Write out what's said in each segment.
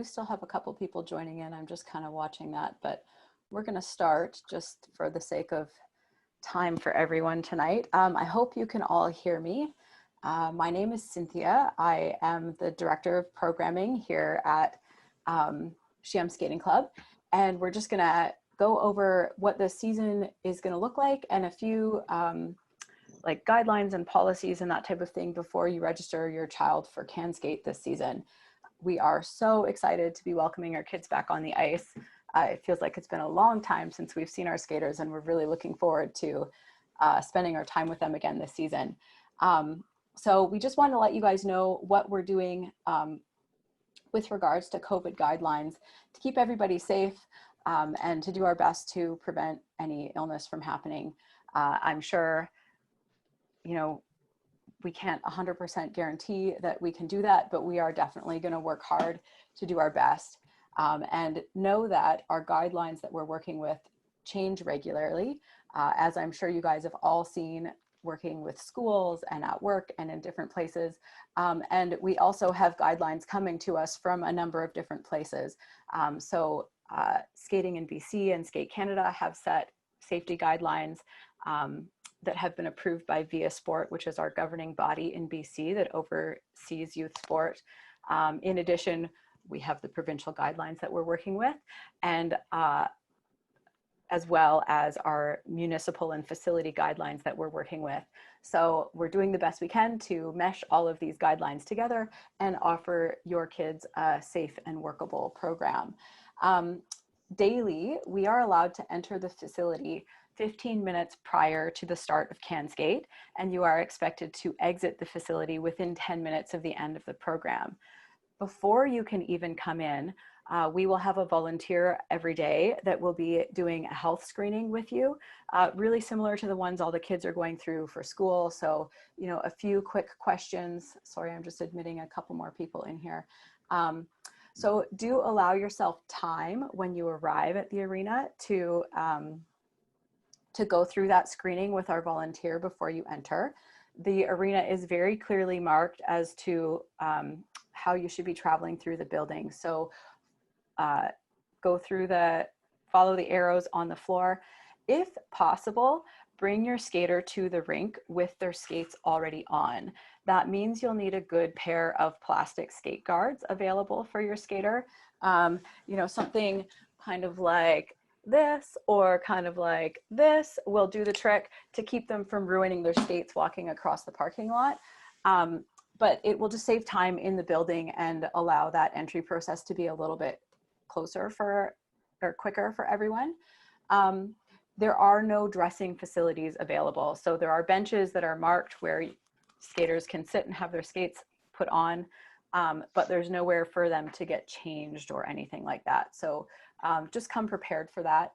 do still have a couple people joining in. I'm just kind of watching that, but we're going to start just for the sake of time for everyone tonight. I hope you can all hear me. My name is Cynthia. I am the Director of Programming here at Cheam Skating Club, and we're just going to go over what the season is going to look like and a few like guidelines and policies and that type of thing before you register your child for CanSkate this season. We are so excited to be welcoming our kids back on the ice. It feels like it's been a long time since we've seen our skaters, and we're really looking forward to spending our time with them again this season. So we just wanted to let you guys know what we're doing with regards to COVID guidelines to keep everybody safe and to do our best to prevent any illness from happening. I'm sure, you know, we can't 100% guarantee that we can do that, but we are definitely going to work hard to do our best. And know that our guidelines that we're working with change regularly, as I'm sure you guys have all seen working with schools and at work and in different places. And we also have guidelines coming to us from a number of different places. Skating in BC and Skate Canada have set safety guidelines that have been approved by VIA Sport, which is our governing body in BC that oversees youth sport. In addition, we have the provincial guidelines that we're working with, and as well as our municipal and facility guidelines that we're working with. So we're doing the best we can to mesh all of these guidelines together and offer your kids a safe and workable program. Daily, we are allowed to enter the facility 15 minutes prior to the start of CanSkate, and you are expected to exit the facility within 10 minutes of the end of the program. Before you can even come in, we will have a volunteer every day that will be doing a health screening with you, really similar to the ones all the kids are going through for school. So, you know, a few quick questions. Sorry, I'm just admitting a couple more people in here. So do allow yourself time when you arrive at the arena to go through that screening with our volunteer before you enter. The arena is very clearly marked as to how you should be traveling through the building. So follow the arrows on the floor. If possible, bring your skater to the rink with their skates already on. That means you'll need a good pair of plastic skate guards available for your skater. You know, something kind of like this or kind of like this will do the trick to keep them from ruining their skates walking across the parking lot. But it will just save time in the building and allow that entry process to be a little bit closer or quicker for everyone. There are no dressing facilities available. So there are benches that are marked where skaters can sit and have their skates put on, but there's nowhere for them to get changed or anything like that. So just come prepared for that.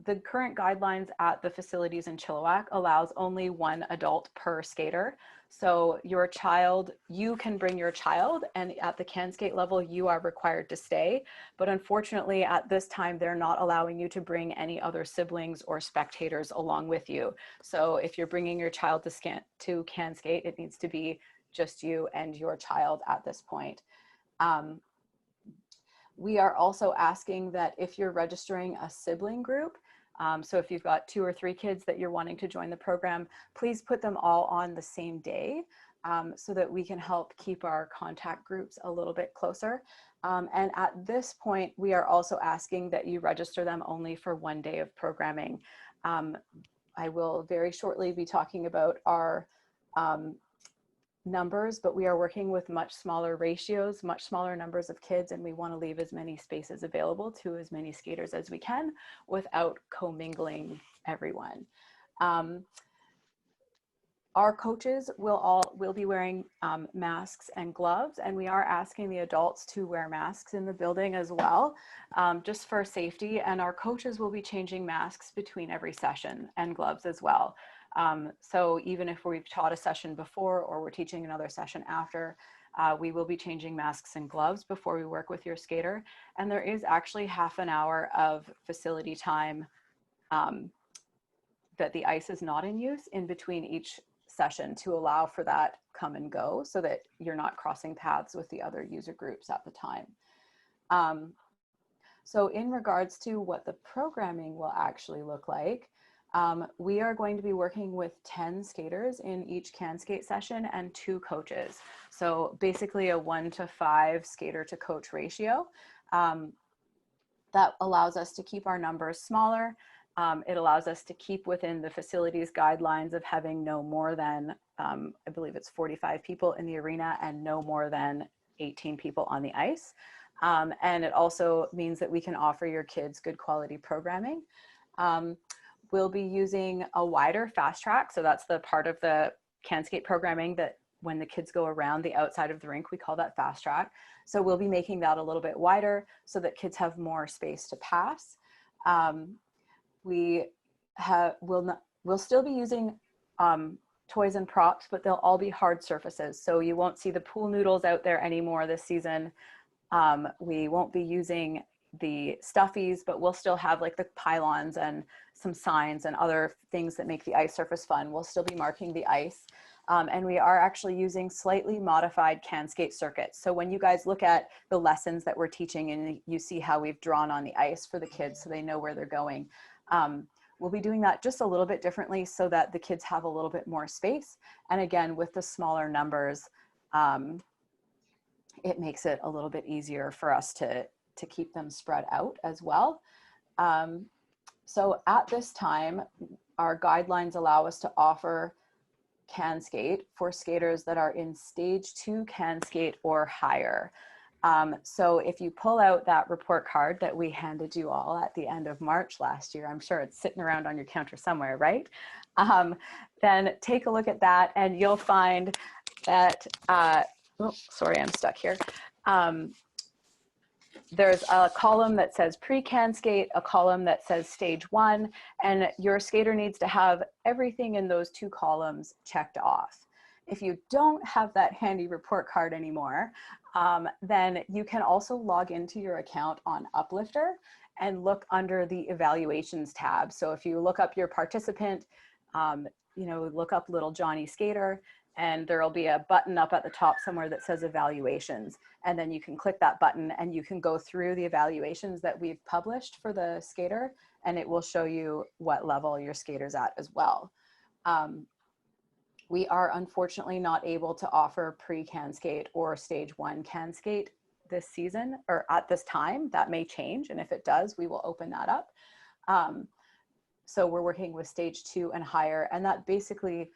The current guidelines at the facilities in Chilliwack allows only one adult per skater. So you can bring your child, and at the CanSkate level, you are required to stay. But unfortunately, at this time, they're not allowing you to bring any other siblings or spectators along with you. So if you're bringing your child to CanSkate, it needs to be just you and your child at this point. We are also asking that if you're registering a sibling group, so if you've got 2 or 3 kids that you're wanting to join the program, please put them all on the same day so that we can help keep our contact groups a little bit closer. And at this point, we are also asking that you register them only for 1 day of programming. I will very shortly be talking about our numbers, but we are working with much smaller ratios, much smaller numbers of kids, and we want to leave as many spaces available to as many skaters as we can without commingling everyone. Our coaches will be wearing masks and gloves, and we are asking the adults to wear masks in the building as well, just for safety. And our coaches will be changing masks between every session and gloves as well. So even if we've taught a session before or we're teaching another session after, we will be changing masks and gloves before we work with your skater. And there is actually half an hour of facility time that the ice is not in use in between each session to allow for that come and go so that you're not crossing paths with the other user groups at the time. So in regards to what the programming will actually look like, we are going to be working with 10 skaters in each CanSkate session and 2 coaches. So basically a 1-to-5 skater to coach ratio. That allows us to keep our numbers smaller. It allows us to keep within the facilities guidelines of having no more than, I believe it's 45 people in the arena and no more than 18 people on the ice. And it also means that we can offer your kids good quality programming. We'll be using a wider fast track. So that's the part of the CanSkate programming that when the kids go around the outside of the rink, we call that fast track. So we'll be making that a little bit wider so that kids have more space to pass. We'll still be using toys and props, but they'll all be hard surfaces. So you won't see the pool noodles out there anymore this season. We won't be using the stuffies, but we'll still have like the pylons and some signs and other things that make the ice surface fun. We'll still be marking the ice. And we are actually using slightly modified CanSkate circuits. So when you guys look at the lessons that we're teaching and you see how we've drawn on the ice for the kids so they know where they're going, we'll be doing that just a little bit differently so that the kids have a little bit more space. And again, with the smaller numbers, it makes it a little bit easier for us to keep them spread out as well. So at this time, our guidelines allow us to offer CanSkate for skaters that are in stage 2 CanSkate or higher. So if you pull out that report card that we handed you all at the end of March last year, I'm sure it's sitting around on your counter somewhere, right? Then take a look at that and you'll find that, oh, sorry, I'm stuck here. There's a column that says pre-CanSkate, a column that says stage 1, and your skater needs to have everything in those 2 columns checked off. If you don't have that handy report card anymore, then you can also log into your account on Uplifter and look under the evaluations tab. So if you look up your participant, you know, look up Little Johnny Skater, and there'll be a button up at the top somewhere that says evaluations. And then you can click that button and you can go through the evaluations that we've published for the skater, and it will show you what level your skater's at as well. We are unfortunately not able to offer pre-CanSkate or stage 1 CanSkate this season, or at this time. That may change, and if it does, we will open that up. So we're working with stage 2 and higher, and that basically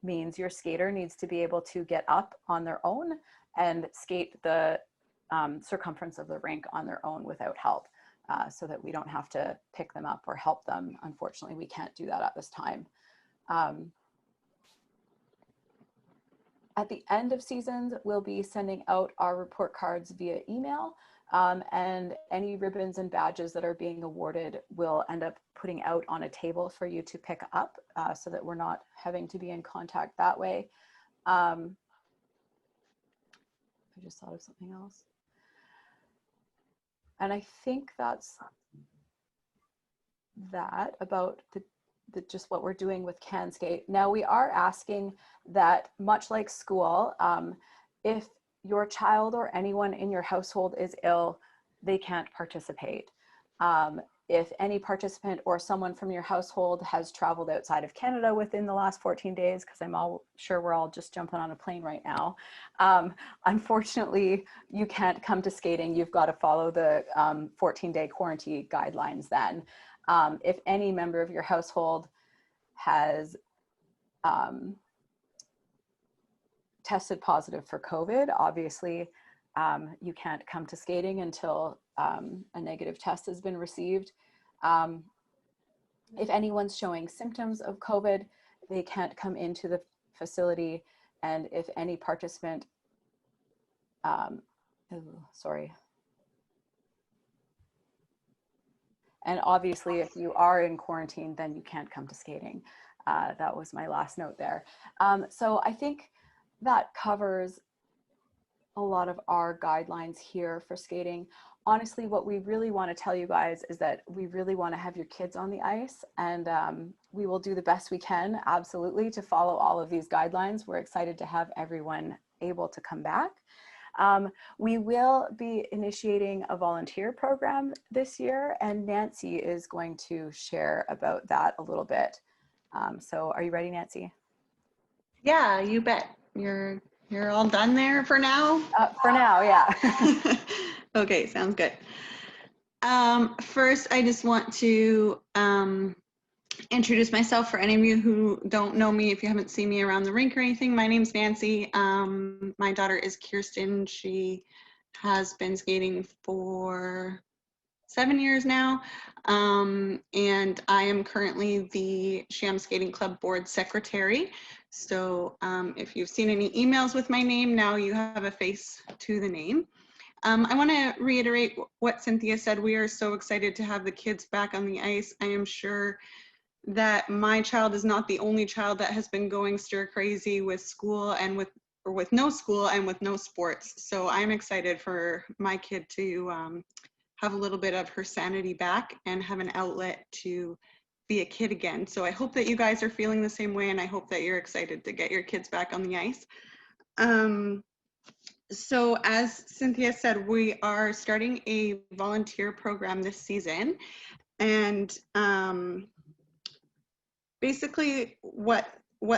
means your skater needs to be able to get up on their own and skate the circumference of the rink on their own without help, so that we don't have to pick them up or help them. Unfortunately, we can't do that at this time. At the end of seasons, we'll be sending out our report cards via email, and any ribbons and badges that are being awarded will end up putting out on a table for you to pick up, so that we're not having to be in contact that way. I just thought of something else. And I think that's that about just what we're doing with CanSkate. Now we are asking that, much like school, if your child or anyone in your household is ill, they can't participate. If any participant or someone from your household has traveled outside of Canada within the last 14 days, because I'm all sure we're all just jumping on a plane right now, unfortunately, you can't come to skating. You've got to follow the 14-day quarantine guidelines then. If any member of your household has tested positive for COVID, obviously, you can't come to skating until a negative test has been received. If anyone's showing symptoms of COVID, they can't come into the facility. And if any participant, and obviously if you are in quarantine, then you can't come to skating. That was my last note there. So I think that covers a lot of our guidelines here for skating. Honestly, what we really want to tell you guys is that we really want to have your kids on the ice, and we will do the best we can, absolutely, to follow all of these guidelines. We're excited to have everyone able to come back. We will be initiating a volunteer program this year, and Nancy is going to share about that a little bit. So are you ready, Nancy? Yeah, you bet. You're all done there for now? For now, yeah. Okay, sounds good. First, I just want to introduce myself for any of you who don't know me. If you haven't seen me around the rink or anything, my name's Nancy. My daughter is Kirsten. She has been skating for 7 years now, and I am currently the Cheam Skating Club board secretary. So if you've seen any emails with my name, now you have a face to the name. I want to reiterate what Cynthia said. We are so excited to have the kids back on the ice. I am sure that my child is not the only child that has been going stir crazy with school and with no school and with no sports. So I'm excited for my kid to have a little bit of her sanity back and have an outlet to be a kid again. So I hope that you guys are feeling the same way, and I hope that you're excited to get your kids back on the ice. So as Cynthia said, we are starting a volunteer program this season, and basically what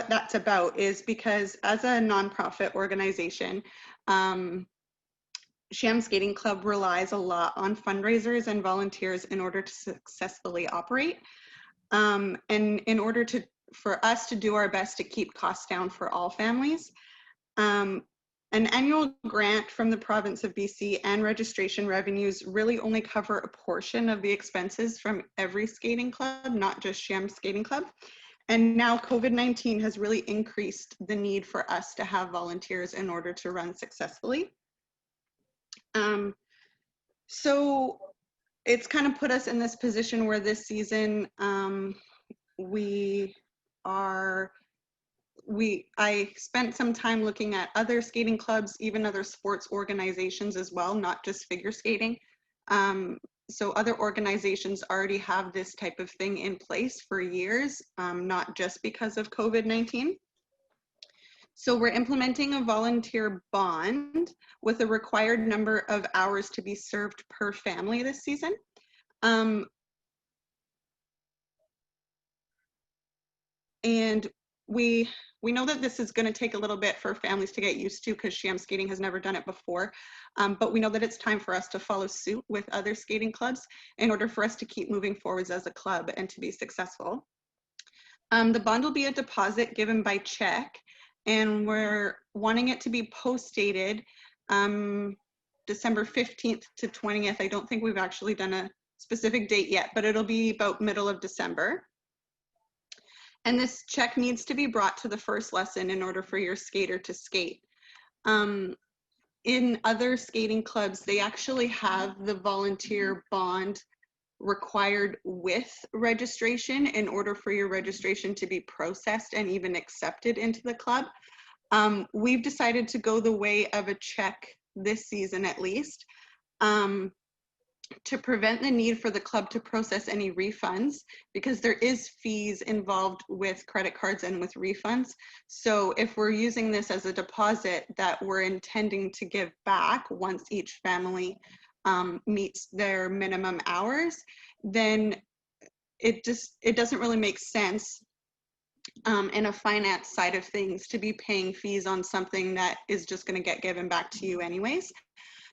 that's about is because as a nonprofit organization, Cheam Skating Club relies a lot on fundraisers and volunteers in order to successfully operate. And in order for us to do our best to keep costs down for all families, an annual grant from the province of BC and registration revenues really only cover a portion of the expenses from every skating club, not just Cheam Skating Club. And now COVID-19 has really increased the need for us to have volunteers in order to run successfully. So it's kind of put us in this position where this season I spent some time looking at other skating clubs, even other sports organizations as well, not just figure skating. So other organizations already have this type of thing in place for years, not just because of COVID-19. So we're implementing a volunteer bond with a required number of hours to be served per family this season. And we know that this is going to take a little bit for families to get used to because Cheam Skating has never done it before, but we know that it's time for us to follow suit with other skating clubs in order for us to keep moving forwards as a club and to be successful. The bond will be a deposit given by check, and we're wanting it to be post-dated December 15th to 20th. I don't think we've actually done a specific date yet, but it'll be about middle of December. And this check needs to be brought to the first lesson in order for your skater to skate. In other skating clubs, they actually have the volunteer bond required with registration in order for your registration to be processed and even accepted into the club. We've decided to go the way of a check this season at least, to prevent the need for the club to process any refunds, because there is fees involved with credit cards and with refunds. So if we're using this as a deposit that we're intending to give back once each family meets their minimum hours, then it doesn't really make sense in a finance side of things to be paying fees on something that is just going to get given back to you anyways.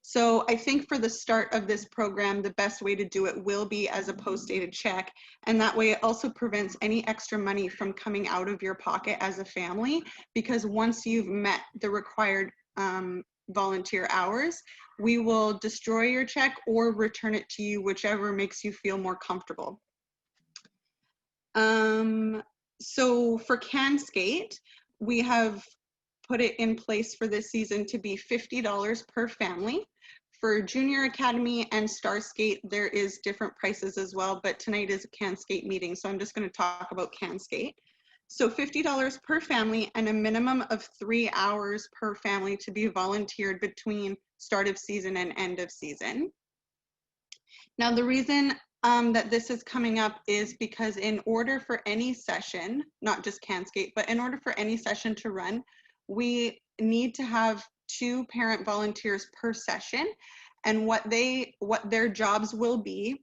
So I think for the start of this program, the best way to do it will be as a post-dated check. And that way it also prevents any extra money from coming out of your pocket as a family, because once you've met the required volunteer hours, we will destroy your check or return it to you, whichever makes you feel more comfortable. So for CanSkate, we have put it in place for this season to be $50 per family. For Junior Academy and Star Skate, there is different prices as well, but tonight is a CanSkate meeting, so I'm just going to talk about CanSkate. So $50 per family and a minimum of 3 hours per family to be volunteered between start of season and end of season. Now, the reason that this is coming up is because in order for any session, not just CanSkate, but in order for any session to run, we need to have 2 parent volunteers per session. And what their jobs will be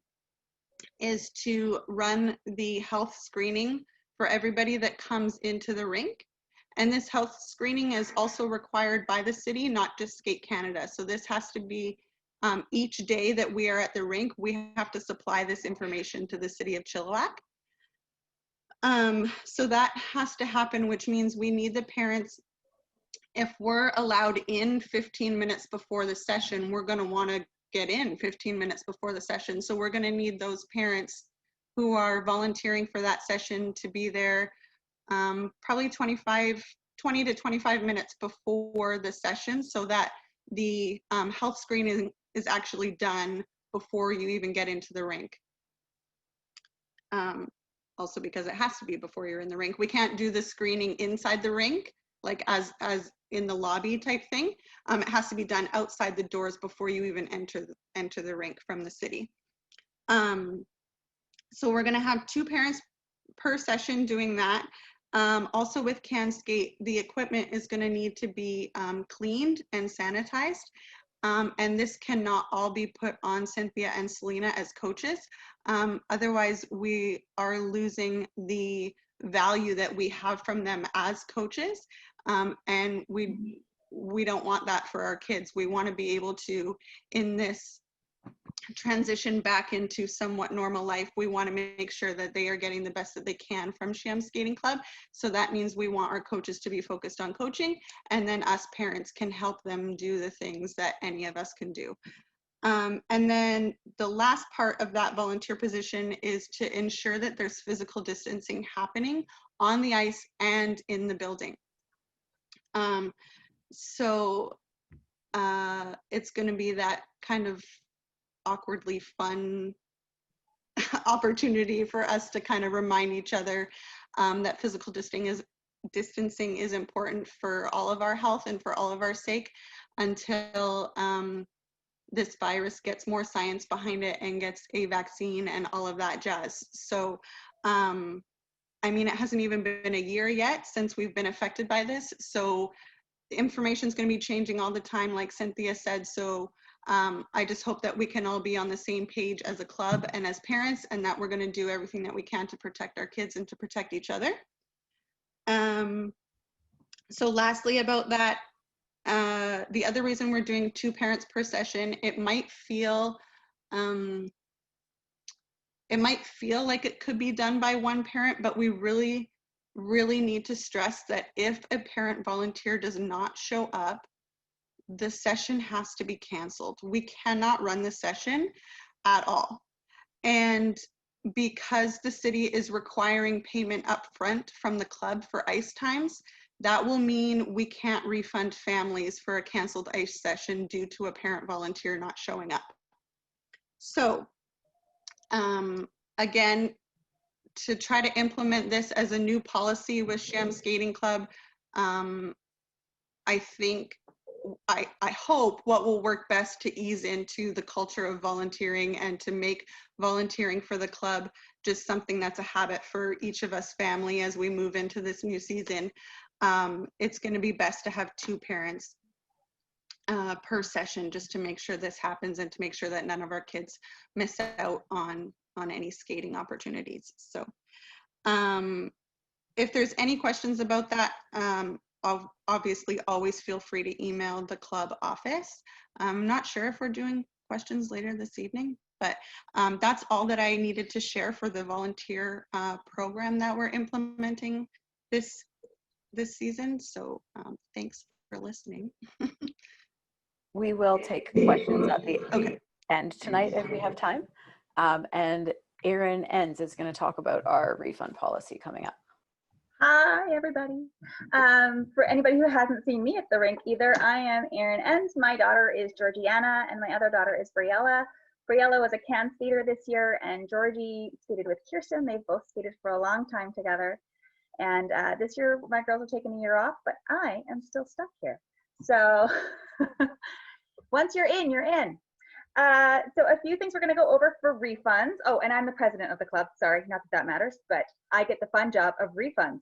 is to run the health screening for everybody that comes into the rink. And this health screening is also required by the city, not just Skate Canada. So this has to be each day that we are at the rink, we have to supply this information to the city of Chilliwack. So that has to happen, which means we need the parents. If we're allowed in 15 minutes before the session, we're going to want to get in 15 minutes before the session. So we're going to need those parents who are volunteering for that session to be there probably 20 to 25 minutes before the session, so that the health screening is actually done before you even get into the rink. Also because it has to be before you're in the rink. We can't do the screening inside the rink, like as in the lobby type thing. It has to be done outside the doors before you even enter the rink from the city. So we're gonna have 2 parents per session doing that. Also with CanSkate, the equipment is gonna need to be cleaned and sanitized. And this cannot all be put on Cynthia and Selena as coaches. Otherwise, we are losing the value that we have from them as coaches. And we don't want that for our kids. We want to be able to, in this transition back into somewhat normal life, we want to make sure that they are getting the best that they can from Cheam Skating Club. So that means we want our coaches to be focused on coaching, and then us parents can help them do the things that any of us can do. And then the last part of that volunteer position is to ensure that there's physical distancing happening on the ice and in the building. So it's going to be that kind of awkwardly fun opportunity for us to kind of remind each other that physical distancing is important for all of our health and for all of our sake until this virus gets more science behind it and gets a vaccine and all of that jazz. So I mean, it hasn't even been a year yet since we've been affected by this, so the information is going to be changing all the time, like Cynthia said. So I just hope that we can all be on the same page as a club and as parents, and that we're going to do everything that we can to protect our kids and to protect each other. So lastly about that, the other reason we're doing 2 parents per session, it might feel like it could be done by 1 parent, but we really need to stress that if a parent volunteer does not show up, the session has to be canceled. We cannot run the session at all. And because the city is requiring payment up front from the club for ice times, that will mean we can't refund families for a canceled ice session due to a parent volunteer not showing up. So again, to try to implement this as a new policy with Cheam Skating Club, I think, I hope what will work best to ease into the culture of volunteering and to make volunteering for the club just something that's a habit for each of us family as we move into this new season. It's going to be best to have 2 parents per session just to make sure this happens and to make sure that none of our kids miss out on any skating opportunities. So if there's any questions about that, obviously always feel free to email the club office. I'm not sure if we're doing questions later this evening, but that's all that I needed to share for the volunteer program that we're implementing this season. So thanks for listening. We will take questions at the end tonight if we have time. And Erin Enns is going to talk about our refund policy coming up. Hi, everybody. For anybody who hasn't seen me at the rink either, I am Erin Enns. My daughter is Georgiana, and my other daughter is Briella. Briella was a can skater this year, and Georgie skated with Kirsten. They've both skated for a long time together. And this year, my girls are taking a year off, but I am still stuck here. So once you're in, you're in. So a few things we're going to go over for refunds. Oh, and I'm the president of the club. Sorry, not that that matters, but I get the fun job of refunds.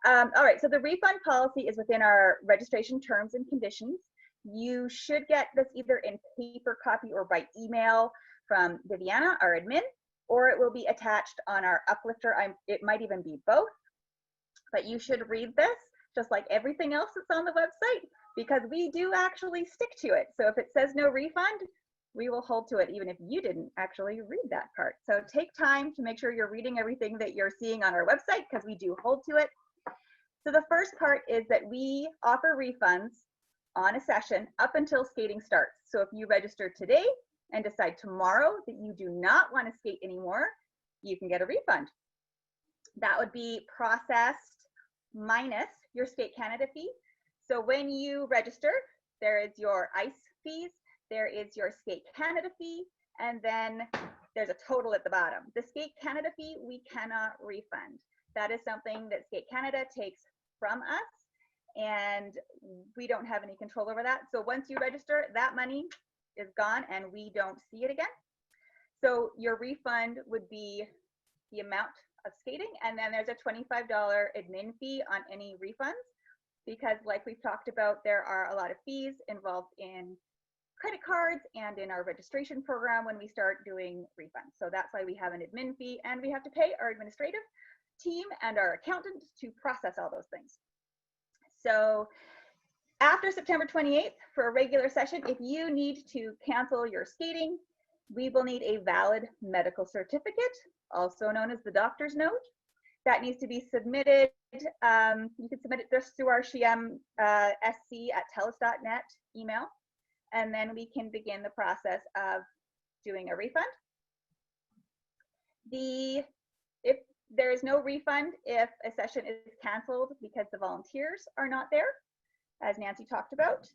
All right, so the refund policy is within our registration terms and conditions. You should get this either in paper copy or by email from Viviana, our admin, or it will be attached on our uplifter. It might even be both, but you should read this just like everything else that's on the website, because we do actually stick to it. So if it says no refund, we will hold to it even if you didn't actually read that part. So take time to make sure you're reading everything that you're seeing on our website, because we do hold to it. So the first part is that we offer refunds on a session up until skating starts. So if you register today and decide tomorrow that you do not want to skate anymore, you can get a refund. That would be processed minus your Skate Canada fee. So when you register, there is your ice fees, there is your Skate Canada fee, and then there's a total at the bottom. The Skate Canada fee, we cannot refund. That is something that Skate Canada takes from us, and we don't have any control over that. So once you register, that money is gone and we don't see it again. So your refund would be the amount of skating, and then there's a $25 admin fee on any refunds, because like we've talked about, there are a lot of fees involved in credit cards and in our registration program when we start doing refunds. So that's why we have an admin fee, and we have to pay our administrative team and our accountant to process all those things. So after September 28th, for a regular session, if you need to cancel your skating, we will need a valid medical certificate, also known as the doctor's note. That needs to be submitted. You can submit it just through our Cheam sc@telus.net email, and then we can begin the process of doing a refund. If there is no refund if a session is canceled because the volunteers are not there, as Nancy talked about.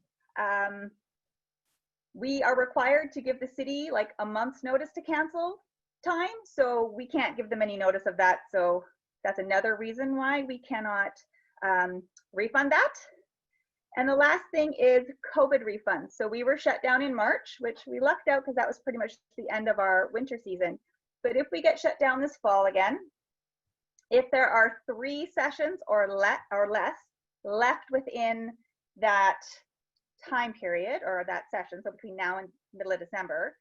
We are required to give the city like a month's notice to cancel time, so we can't give them any notice of that. So that's another reason why we cannot refund that. And the last thing is COVID refunds. So we were shut down in March, which we lucked out because that was pretty much the end of our winter season. But if we get shut down this fall again, if there are 3 sessions or less left within that time period or that session, so between now and middle of December,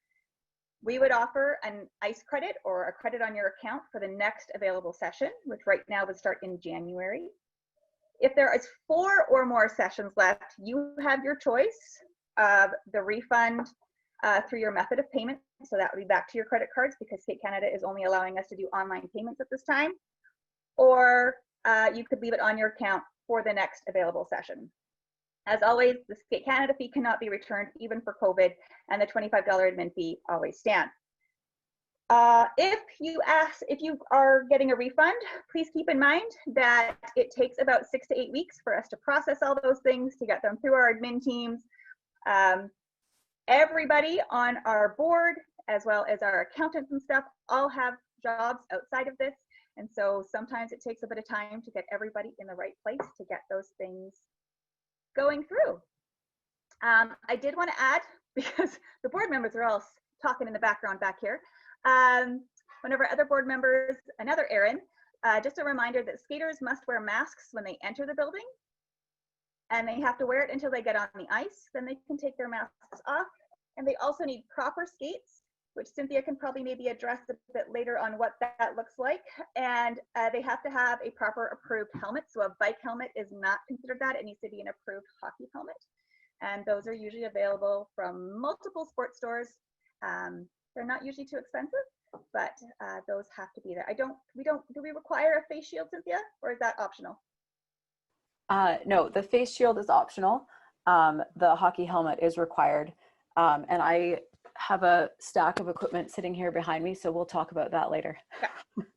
we would offer an ice credit or a credit on your account for the next available session, which right now would start in January. If there is 4 or more sessions left, you have your choice of the refund through your method of payment. So that would be back to your credit cards, because Skate Canada is only allowing us to do online payments at this time. Or you could leave it on your account for the next available session. As always, the Skate Canada fee cannot be returned even for COVID, and the $25 admin fee always stands. If you are getting a refund, please keep in mind that it takes about 6 to 8 weeks for us to process all those things, to get them through our admin teams. Everybody on our board, as well as our accountants and stuff, all have jobs outside of this. And so sometimes it takes a bit of time to get everybody in the right place to get those things going through. I did want to add, because the board members are all talking in the background back here, one of our other board members, another Erin, just a reminder that skaters must wear masks when they enter the building, and they have to wear it until they get on the ice. Then they can take their masks off, and they also need proper skates, which Cynthia can probably maybe address a bit later on what that looks like. And they have to have a proper approved helmet. So a bike helmet is not considered that. It needs to be an approved hockey helmet. And those are usually available from multiple sports stores. They're not usually too expensive, but those have to be there. Do we require a face shield, Cynthia, or is that optional? No, the face shield is optional. The hockey helmet is required. And I have a stack of equipment sitting here behind me, so we'll talk about that later. Okay.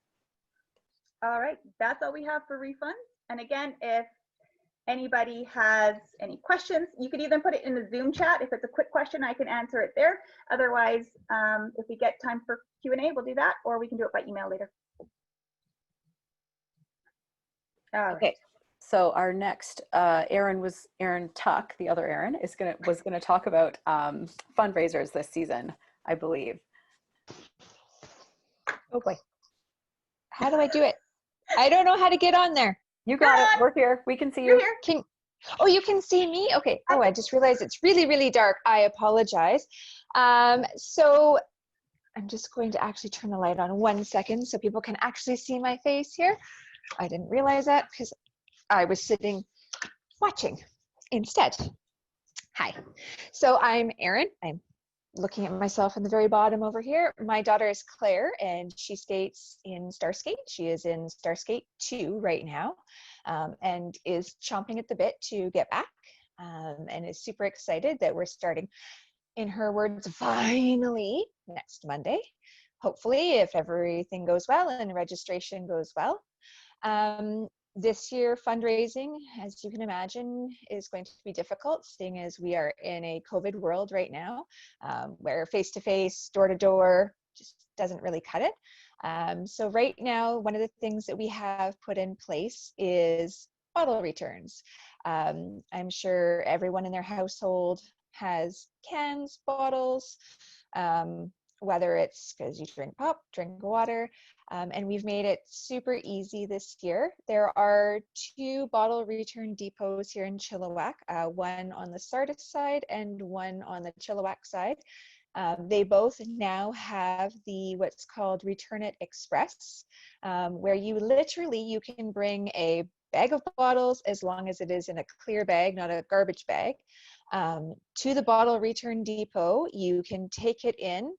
All right, that's all we have for refunds. And again, if anybody has any questions, you could even put it in the Zoom chat. If it's a quick question, I can answer it there. Otherwise, if we get time for Q&A, we'll do that, or we can do it by email later. All right. Okay. So our next, Aaron Tuck, the other Aaron, was gonna talk about fundraisers this season, I believe. Oh boy. How do I do it? I don't know how to get on there. You got You're it. on. We're here. We can see You're you. here. Oh, you can see me? Okay. Oh, I just realized it's really, really dark. I apologize. So I'm just going to actually turn the light on 1 second so people can actually see my face here. I didn't realize that because I was sitting watching instead. Hi. So I'm Erin. I'm looking at myself in the very bottom over here. My daughter is Claire, and she skates in Starskate. She is in Starskate 2 right now, and is chomping at the bit to get back, and is super excited that we're starting, in her words, finally next Monday. Hopefully, if everything goes well and registration goes well. This year, fundraising, as you can imagine, is going to be difficult, seeing as we are in a COVID world right now, where face-to-face, door-to-door just doesn't really cut it. So right now, one of the things that we have put in place is bottle returns. I'm sure everyone in their household has cans, bottles, whether it's because you drink pop, drink water, and we've made it super easy this year. There are 2 bottle return depots here in Chilliwack, one on the Sardis side and one on the Chilliwack side. They both now have the what's called Return It Express, where you can bring a bag of bottles, as long as it is in a clear bag, not a garbage bag, to the bottle return depot. You can take it in.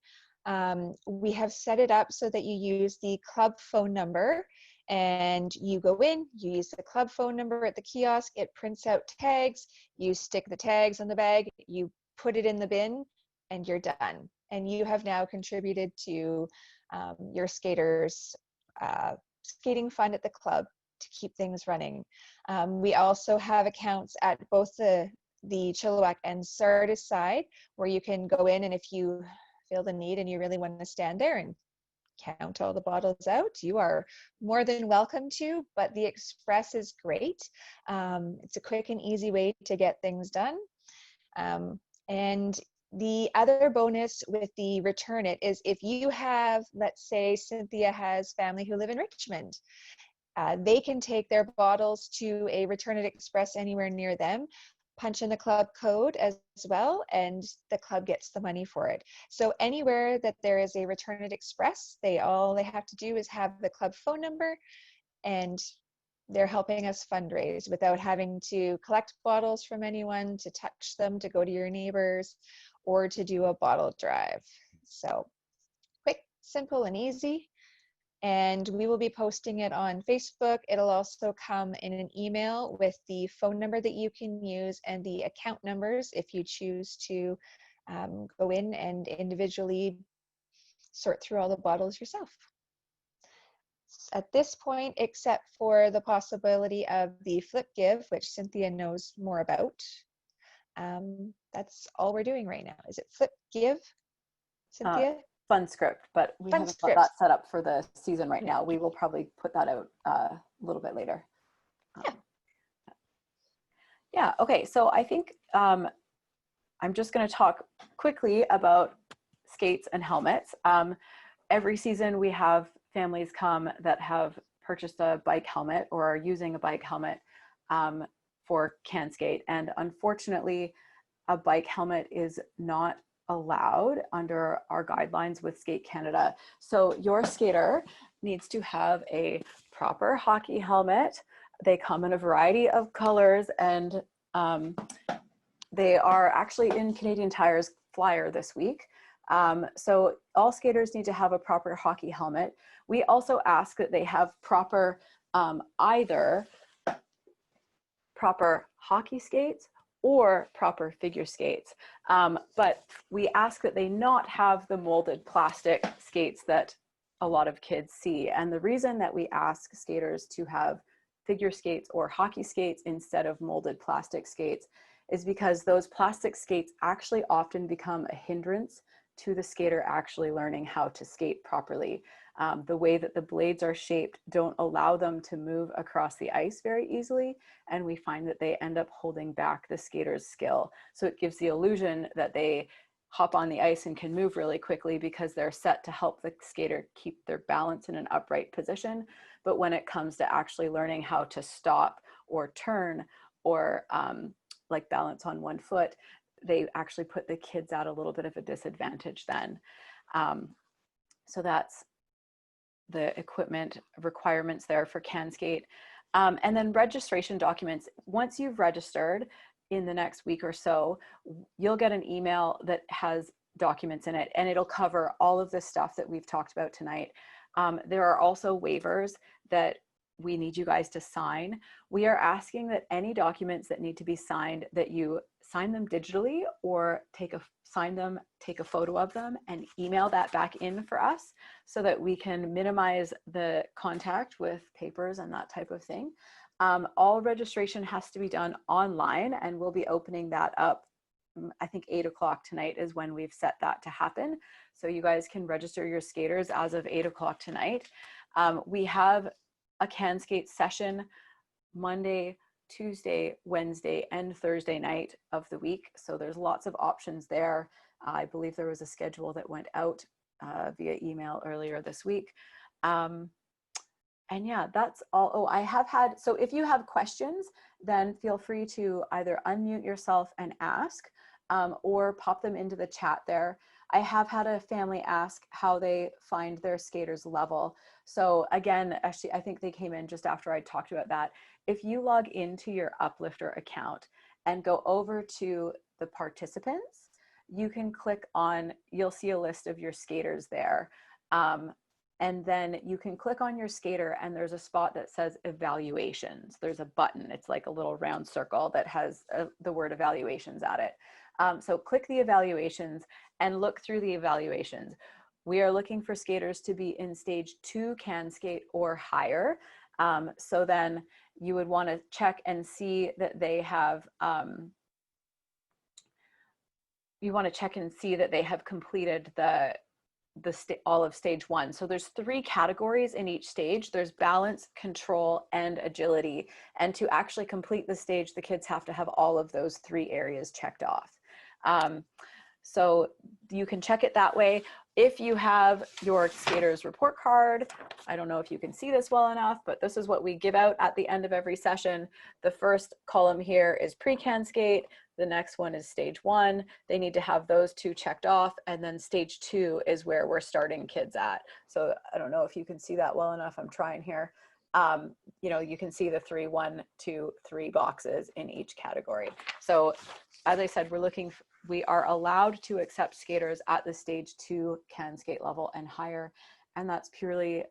We have set it up so that you use the club phone number, and you go in, you use the club phone number at the kiosk, it prints out tags, you stick the tags on the bag, you put it in the bin, and you're done. And you have now contributed to your skaters' skating fund at the club to keep things running. We also have accounts at both the Chilliwack and Sardis side, where you can go in, and if you feel the need and you really want to stand there and count all the bottles out, you are more than welcome to, but the Express is great. It's a quick and easy way to get things done. And the other bonus with the Return It is if you have, let's say Cynthia has family who live in Richmond, they can take their bottles to a Return It Express anywhere near them, punch in the club code as well, and the club gets the money for it. So anywhere that there is a Return It Express, all they have to do is have the club phone number, and they're helping us fundraise without having to collect bottles from anyone, to touch them, to go to your neighbors, or to do a bottle drive. So quick, simple, and easy. And we will be posting it on Facebook. It'll also come in an email with the phone number that you can use and the account numbers if you choose to go in and individually sort through all the bottles yourself. At this point, except for the possibility of the flip give, which Cynthia knows more about, that's all we're doing right now. Is it flip give, Cynthia? Fun script, but we Fun haven't got script. that set up for the season right now. We will probably put that out a little bit later. Yeah, okay, so I think I'm just going to talk quickly about skates and helmets. Every season we have families come that have purchased a bike helmet or are using a bike helmet for CanSkate, and unfortunately a bike helmet is not allowed under our guidelines with Skate Canada. So your skater needs to have a proper hockey helmet. They come in a variety of colors, and they are actually in Canadian Tire's flyer this week. So all skaters need to have a proper hockey helmet. We also ask that they have proper, either proper hockey skates or proper figure skates. But we ask that they not have the molded plastic skates that a lot of kids see. And the reason that we ask skaters to have figure skates or hockey skates instead of molded plastic skates is because those plastic skates actually often become a hindrance to the skater actually learning how to skate properly. The way that the blades are shaped don't allow them to move across the ice very easily, and we find that they end up holding back the skater's skill. So it gives the illusion that they hop on the ice and can move really quickly because they're set to help the skater keep their balance in an upright position. But when it comes to actually learning how to stop or turn or like balance on one foot, they actually put the kids at a little bit of a disadvantage then. So that's the equipment requirements there for CanSkate. And then registration documents. Once you've registered in the next week or so, you'll get an email that has documents in it, and it'll cover all of the stuff that we've talked about tonight. There are also waivers that we need you guys to sign. We are asking that any documents that need to be signed, that you sign them digitally or sign them, take a photo of them and email that back in for us so that we can minimize the contact with papers and that type of thing. All registration has to be done online, and we'll be opening that up. I think 8 o'clock tonight is when we've set that to happen. So you guys can register your skaters as of 8 o'clock tonight. We have a CanSkate session Monday, Tuesday, Wednesday, and Thursday night of the week. So there's lots of options there. I believe there was a schedule that went out via email earlier this week. And yeah, that's all. Oh, I have had, so if you have questions, then feel free to either unmute yourself and ask or pop them into the chat there. I have had a family ask how they find their skaters level. So again, actually, I think they came in just after I talked about that. If you log into your Uplifter account and go over to the participants, you can click on, you'll see a list of your skaters there. And then you can click on your skater and there's a spot that says evaluations. There's a button, it's like a little round circle that has the word evaluations at it. So click the evaluations and look through the evaluations. We are looking for skaters to be in stage 2 CanSkate or higher. So then you would want to check and see that they have, you want to check and see that they have completed all of stage 1. So there's 3 categories in each stage. There's balance, control, and agility. And to actually complete the stage, the kids have to have all of those 3 areas checked off. So you can check it that way. If you have your skater's report card, I don't know if you can see this well enough, but this is what we give out at the end of every session. The first column here is pre-CanSkate. The next one is stage 1. They need to have those 2 checked off. And then stage 2 is where we're starting kids at. So I don't know if you can see that well enough. I'm trying here. You know, you can see the 3, 1, 2, 3 boxes in each category. So as I said, we are allowed to accept skaters at the stage 2 CanSkate level and higher. And that's purely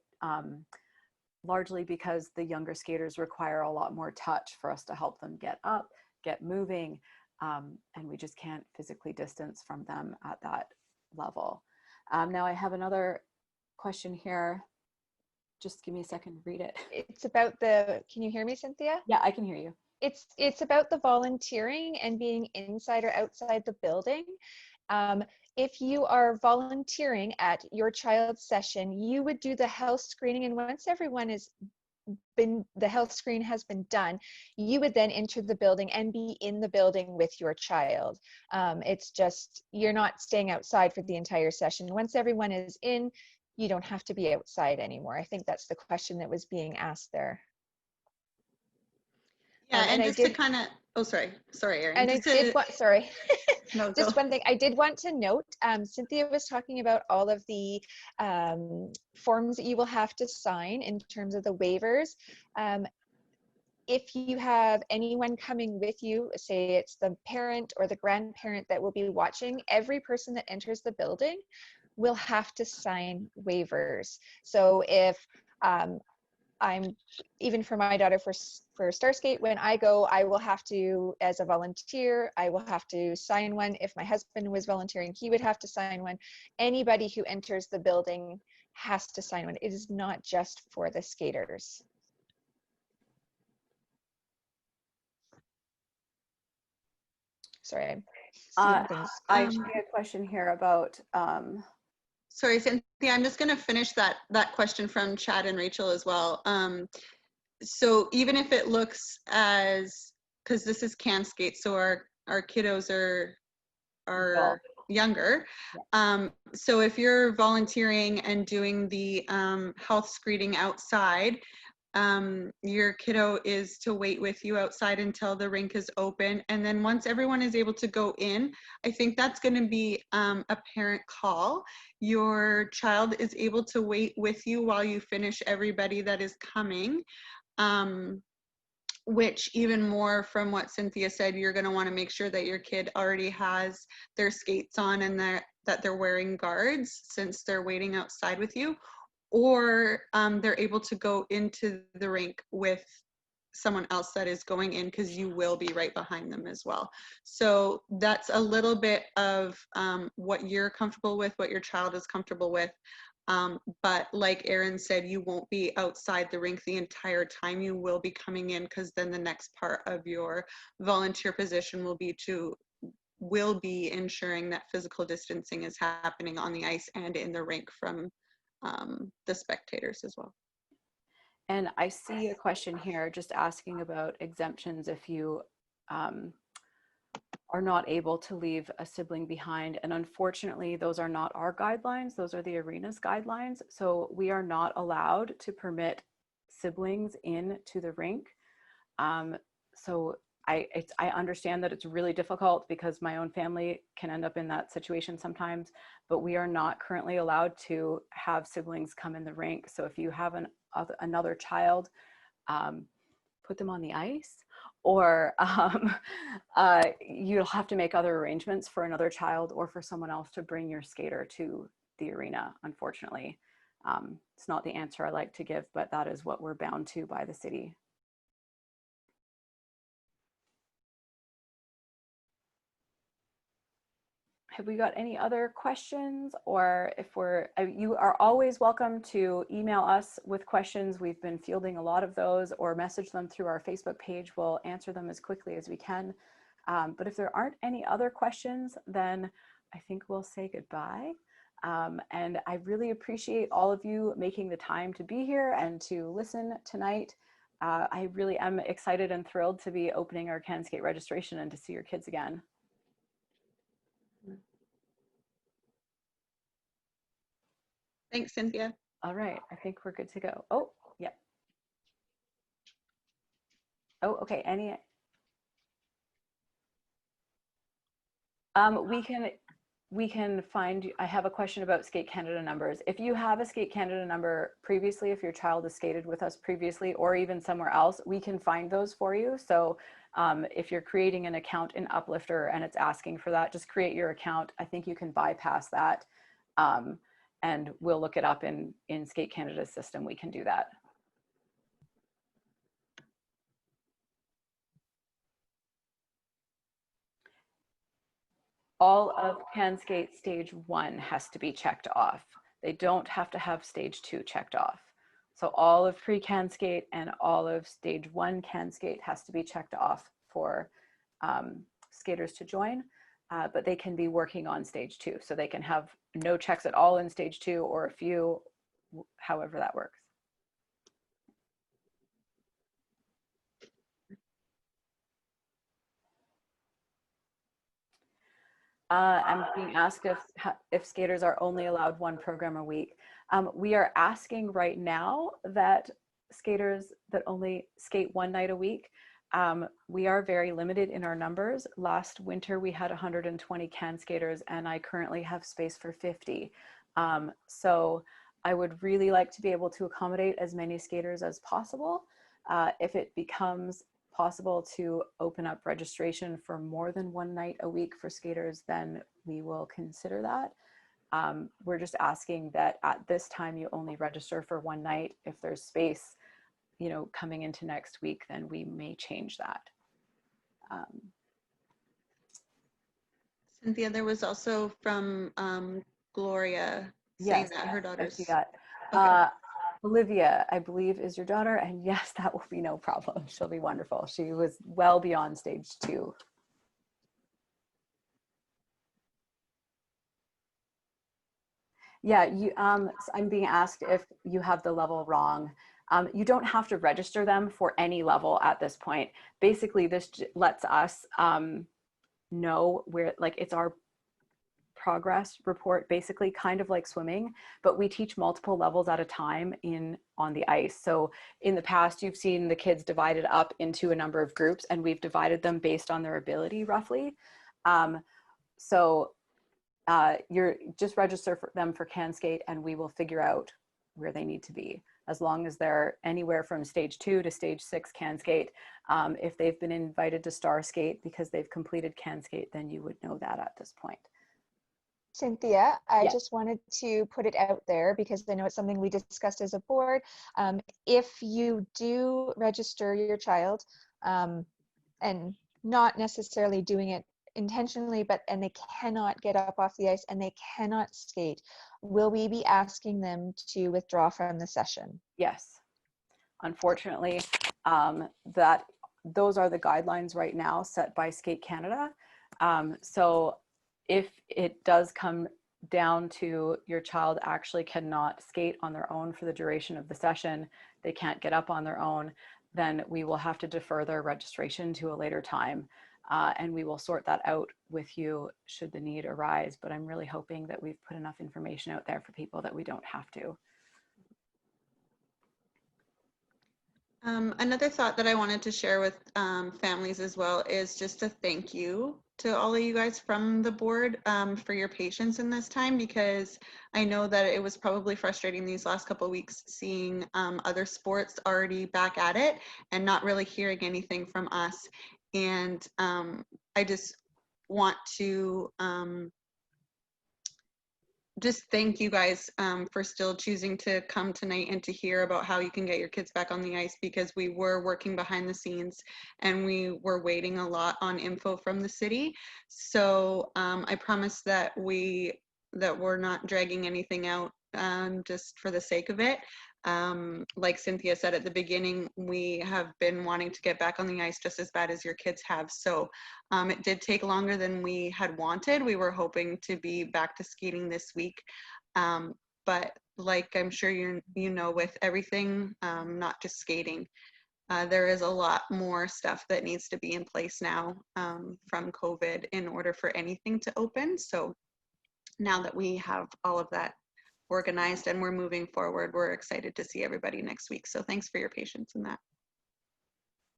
largely because the younger skaters require a lot more touch for us to help them get up, get moving, and we just can't physically distance from them at that level. Now I have another question here. Just give me a second to read it. It's about the, can you hear me, Cynthia? Yeah, I can hear you. It's about the volunteering and being inside or outside the building. If you are volunteering at your child's session, you would do the health screening, and once the health screen has been done, you would then enter the building and be in the building with your child. It's just, you're not staying outside for the entire session. Once everyone is in, you don't have to be outside anymore. I think that's the question that was being asked there. Yeah, and just to kind of, oh, sorry, Erin. And sorry. No, just one thing I did want to note, Cynthia was talking about all of the forms that you will have to sign in terms of the waivers. If you have anyone coming with you, say it's the parent or the grandparent that will be watching, every person that enters the building will have to sign waivers. So if I'm, even for my daughter for Starskate, when I go, I will have to, as a volunteer, I will have to sign one. If my husband was volunteering, he would have to sign one. Anybody who enters the building has to sign one. It is not just for the skaters. Sorry, seeing things. I see a question here about, Sorry, Cynthia, I'm just going to finish that question from Chad and Rachel as well. So even if it looks as, because this is CanSkate, so our kiddos are younger. So if you're volunteering and doing the health screening outside, your kiddo is to wait with you outside until the rink is open. And then once everyone is able to go in, I think that's going to be a parent call. Your child is able to wait with you while you finish everybody that is coming. Which even more from what Cynthia said, you're going to want to make sure that your kid already has their skates on and that they're wearing guards since they're waiting outside with you, or they're able to go into the rink with someone else that is going in, because you will be right behind them as well. So that's a little bit of what you're comfortable with, what your child is comfortable with. But like Erin said, you won't be outside the rink the entire time. You will be coming in, because then the next part of your volunteer position will be ensuring that physical distancing is happening on the ice and in the rink from the spectators as well. and I see a question here just asking about exemptions if you are not able to leave a sibling behind. And unfortunately, those are not our guidelines. Those are the arena's guidelines. So we are not allowed to permit siblings into the rink. So I understand that it's really difficult because my own family can end up in that situation sometimes, but we are not currently allowed to have siblings come in the rink. So if you have another child, put them on the ice, or you'll have to make other arrangements for another child or for someone else to bring your skater to the arena, unfortunately. It's not the answer I like to give, but that is what we're bound to by the city. Have we got any other questions? Or if you are always welcome to email us with questions. We've been fielding a lot of those, or message them through our Facebook page. We'll answer them as quickly as we can. But if there aren't any other questions, then I think we'll say goodbye. And I really appreciate all of you making the time to be here and to listen tonight. I really am excited and thrilled to be opening our CanSkate registration and to see your kids again. Thanks, Cynthia. All right, I think we're good to go. Oh, yeah. Oh, okay, we can find, I have a question about Skate Canada numbers. If you have a Skate Canada number previously, if your child has skated with us previously or even somewhere else, we can find those for you. So if you're creating an account in Uplifter and it's asking for that, just create your account. I think you can bypass that. And we'll look it up in Skate Canada's system. We can do that. All of CanSkate stage 1 has to be checked off. They don't have to have stage 2 checked off. So all of pre-CanSkate and all of stage 1 CanSkate has to be checked off for skaters to join. But they can be working on stage 2. So they can have no checks at all in stage 2 or a few, however that works. I'm being asked if skaters are only allowed one program a week. We are asking right now that skaters that only skate one night a week. We are very limited in our numbers. Last winter we had 120 CanSkaters and I currently have space for 50. So I would really like to be able to accommodate as many skaters as possible. If it becomes possible to open up registration for more than one night a week for skaters, then we will consider that. We're just asking that at this time you only register for one night. If there's space, coming into next week, then we may change that. Cynthia, there was also from Gloria saying that her daughter's. I see that. Okay. Olivia, I believe, is your daughter, and yes, that will be no problem. She'll be wonderful. She was well beyond stage 2. Yeah, I'm being asked if you have the level wrong. You don't have to register them for any level at this point. Basically, this lets us know where, like, it's our progress report, basically, kind of like swimming, but we teach multiple levels at a time on the ice. So in the past, you've seen the kids divided up into a number of groups, and we've divided them based on their ability, roughly. So you're just register for them for CanSkate, and we will figure out where they need to be, as long as they're anywhere from stage 2 to stage 6 CanSkate. If they've been invited to Star Skate because they've completed CanSkate, then you would know that at this point. Cynthia, I Yeah. just wanted to put it out there because I know it's something we discussed as a board. If you do register your child and not necessarily doing it intentionally, and they cannot get up off the ice and they cannot skate, will we be asking them to withdraw from the session? Yes. Unfortunately, those are the guidelines right now set by Skate Canada. So if it does come down to your child actually cannot skate on their own for the duration of the session, they can't get up on their own, then we will have to defer their registration to a later time. And we will sort that out with you should the need arise. But I'm really hoping that we've put enough information out there for people that we don't have to. Another thought that I wanted to share with families as well is just a thank you to all of you guys from the board for your patience in this time, because I know that it was probably frustrating these last couple of weeks seeing other sports already back at it and not really hearing anything from us. And I just want to just thank you guys for still choosing to come tonight and to hear about how you can get your kids back on the ice, because we were working behind the scenes and we were waiting a lot on info from the city. So I promise that we're not dragging anything out just for the sake of it. Like Cynthia said at the beginning, we have been wanting to get back on the ice just as bad as your kids have. So it did take longer than we had wanted. We were hoping to be back to skating this week. But like I'm sure you know, with everything, not just skating, there is a lot more stuff that needs to be in place now from COVID in order for anything to open. So now that we have all of that organized and we're moving forward, we're excited to see everybody next week. So thanks for your patience in that.